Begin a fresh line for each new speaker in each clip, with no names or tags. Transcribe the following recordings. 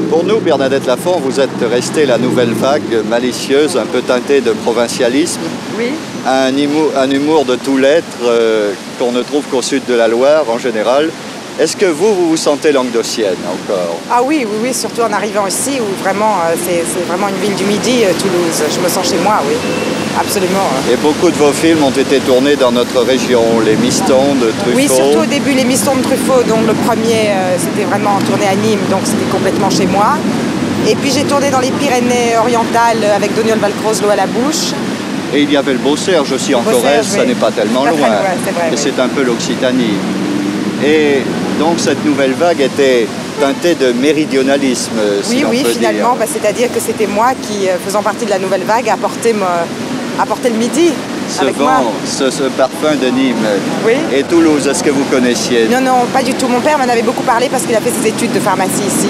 Pour nous, Bernadette Lafont, vous êtes restée la nouvelle vague malicieuse, un peu teintée de provincialisme.
Oui.
Un humour de tous lettres qu'on ne trouve qu'au sud de la Loire en général. Est-ce que vous vous sentez languedocienne encore?
Ah oui, oui, oui, surtout en arrivant ici où vraiment c'est vraiment une ville du Midi, Toulouse. Je me sens chez moi, oui, absolument.
Et beaucoup de vos films ont été tournés dans notre région, Les Mistons de Truffaut.
Oui, surtout au début, Les Mistons de Truffaut, dont le premier c'était vraiment tourné à Nîmes, donc c'était complètement chez moi. Et puis j'ai tourné dans les Pyrénées-Orientales avec Doniol Valcroze, L'eau à la bouche.
Et il y avait le Beau-Serge aussi en Corrèze, ça n'est pas tellement loin. Et c'est un peu l'Occitanie. Et donc cette nouvelle vague était teintée de méridionalisme, si l'on peut dire.
Finalement, c'est-à-dire que c'était moi qui, faisant partie de la nouvelle vague, apportait le Midi avec moi.
Ce parfum de Nîmes.
Oui.
Et Toulouse, est-ce que vous connaissiez?
Non, non, pas du tout. Mon père m'en avait beaucoup parlé parce qu'il a fait ses études de pharmacie ici.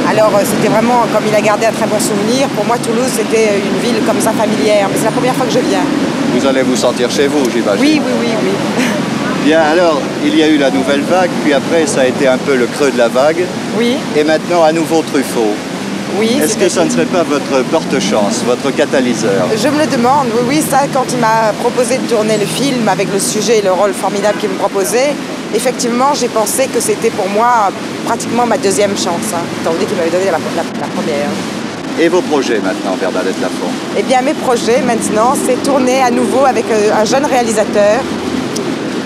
Alors c'était vraiment, comme il a gardé un très bon souvenir, pour moi Toulouse c'était une ville comme ça familière. Mais c'est la première fois que je viens.
Vous allez vous sentir chez vous, j'imagine.
Oui, oui, oui, oui.
Bien, alors, il y a eu la nouvelle vague, puis après, ça a été un peu le creux de la vague.
Oui.
Et maintenant, à nouveau Truffaut.
Oui.
Est-ce que ça ne serait pas votre porte-chance, votre catalyseur?
Je me le demande, oui, oui, ça, quand il m'a proposé de tourner le film avec le sujet et le rôle formidable qu'il me proposait, effectivement, j'ai pensé que c'était pour moi pratiquement ma deuxième chance, étant donné qu'il m'avait donné la première.
Et vos projets maintenant, Bernadette Lafont?
Eh bien, mes projets maintenant, c'est tourner à nouveau avec un jeune réalisateur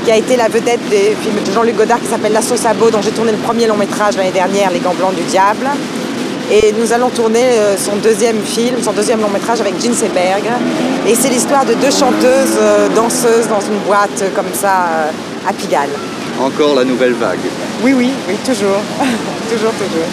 qui a été la vedette des films de Jean-Luc Godard qui s'appelle La Sauce à Beau, dont j'ai tourné le premier long métrage l'année dernière, Les Gants Blancs du Diable. Et nous allons tourner son deuxième long métrage avec Jean Seberg. Et c'est l'histoire de deux chanteuses, danseuses dans une boîte comme ça, à Pigalle.
Encore la nouvelle vague?
Oui, oui, oui, toujours. Toujours, toujours.